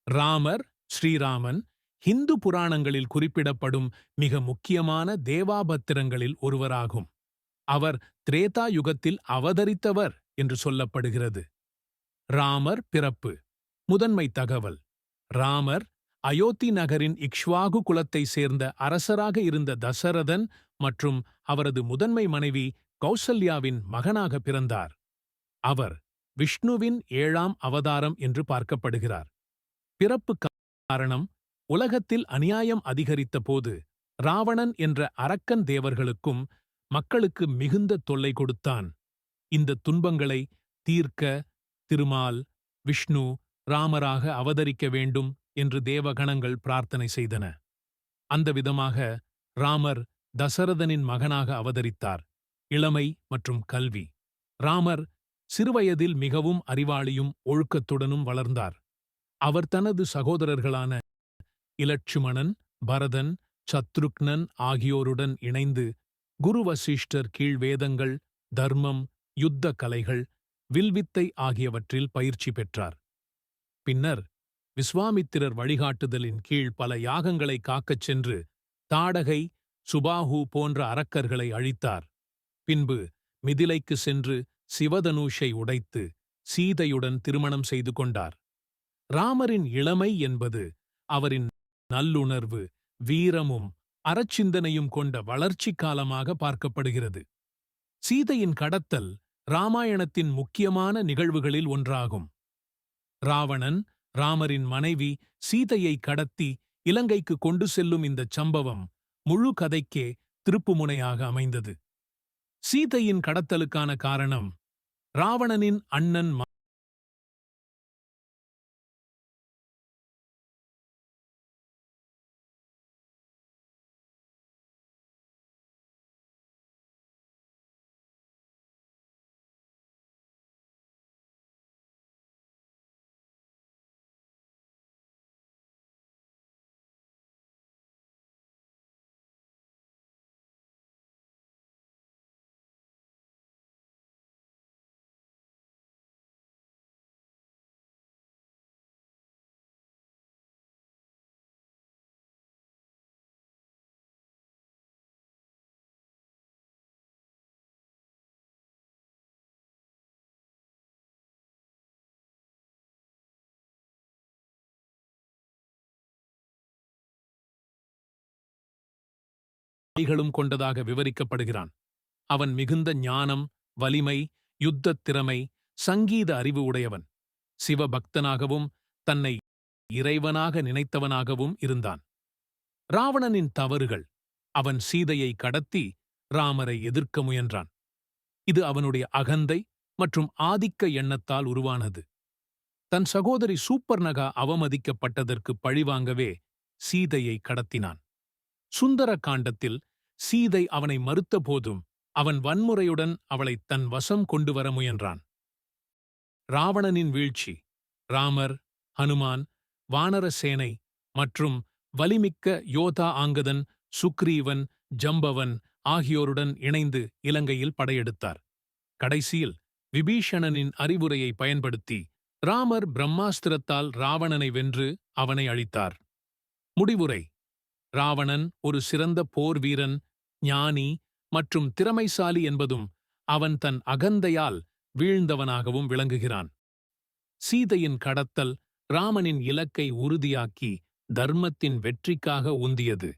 ராமர், ஸ்ரீராமன் ஹிந்து புராணங்களில் குறிப்பிடப்படும் மிக முக்கியமான தேவாபத்திரங்களில் ஒருவராகும். அவர் திரேதா யுகத்தில் அவதரித்தவர் என்று சொல்லப்படுகிறது. ராமர் பிறப்பு. முதன்மை தகவல்: ராமர் அயோத்தி நகரின் இக்ஷ்வாகு குலத்தைச் சேர்ந்த அரசராக இருந்த தசரதன் மற்றும் அவரது முதன்மை மனைவி கௌசல்யாவின் மகனாக பிறந்தார். அவர் விஷ்ணுவின் 7ஆம் அவதாரம் என்று பார்க்கப்படுகிறார். பிறப்பு காரணம்: உலகத்தில் அநியாயம் அதிகரித்த போது ராவணன் என்ற அரக்கன் தேவர்களுக்கும் மக்களுக்கு மிகுந்த தொல்லை கொடுத்தான். இந்த துன்பங்களை தீர்க்க திருமால், விஷ்ணு ராமராக அவதரிக்க வேண்டும் என்று தேவகணங்கள் பிரார்த்தனை செய்தன. அந்த விதமாக ராமர் தசரதனின் மகனாக அவதரித்தார். இளமை மற்றும் கல்வி: ராமர் சிறுவயதில் மிகவும் அறிவாளியும் ஒழுக்கத்துடனும் வளர்ந்தார். அவர் தனது சகோதரர்களான இலட்சுமணன், பரதன், சத்ருக்னன் ஆகியோருடன் இணைந்து குரு வசிஷ்டர் கீழ் வேதங்கள், தர்மம், யுத்த கலைகள், வில்வித்தை ஆகியவற்றில் பயிற்சி பெற்றார். பின்னர் விஸ்வாமித்திரர் வழிகாட்டுதலின் கீழ் பல யாகங்களை காக்கச் சென்று தாடகை, சுபாஹு போன்ற அரக்கர்களை அழித்தார். பின்பு மிதிலைக்கு சென்று சிவதனுஷை உடைத்து சீதையுடன் திருமணம் செய்து கொண்டார். ராமரின் இளமை என்பது அவரின் நல்லுணர்வு, வீரமும் அறச்சிந்தனையும் கொண்ட வளர்ச்சி காலமாக பார்க்கப்படுகிறது. சீதையின் கடத்தல் ராமாயணத்தின் முக்கியமான நிகழ்வுகளில் ஒன்றாகும். ராவணன் ராமரின் மனைவி சீதையை கடத்தி இலங்கைக்கு கொண்டு செல்லும் இந்தச் சம்பவம் முழு கதைக்கே திருப்புமுனையாக அமைந்தது. சீதையின் கடத்தலுக்கான காரணம்: ராவணனின் அண்ணன் களும் கொண்டதாக விவரிக்கப்படுகிறான். அவன் மிகுந்த ஞானம், வலிமை, யுத்தத் திறமை, சங்கீத அறிவு உடையவன். சிவபக்தனாகவும் தன்னை இறைவனாக நினைத்தவனாகவும் இருந்தான். ராவணனின் தவறுகள்: அவன் சீதையை கடத்தி ராமரை எதிர்க்க முயன்றான். இது அவனுடைய அகந்தை மற்றும் ஆதிக்க எண்ணத்தால் உருவானது. தன் சகோதரி சூப்பர்நகா அவமதிக்கப்பட்டதற்கு பழிவாங்கவே சீதையை கடத்தினான். சுந்தர காண்டத்தில் சீதை அவனை மறுத்தபோதும் அவன் வன்முறையுடன் அவளை தன் வசம் கொண்டு வர முயன்றான். ராவணனின் வீழ்ச்சி: ராமர், ஹனுமான், வானர சேனை மற்றும் வலிமிக்க யோதா ஆங்கதன், சுக்ரீவன், ஜம்பவன் ஆகியோருடன் இணைந்து இலங்கையில் படையெடுத்தார். கடைசியில் விபீஷணனின் அறிவுரையை பயன்படுத்தி ராமர் பிரம்மாஸ்திரத்தால் ராவணனை வென்று அவனை அழித்தார். முடிவுரை: ராவணன் ஒரு சிறந்த போர் வீரன், ஞானி மற்றும் திறமைசாலி என்பதும் அவன் தன் அகந்தையால் வீழ்ந்தவனாகவும் விளங்குகிறான். சீதையின் கடத்தல் ராமனின் இலக்கை உறுதியாக்கி தர்மத்தின் வெற்றிக்காக உந்தியது.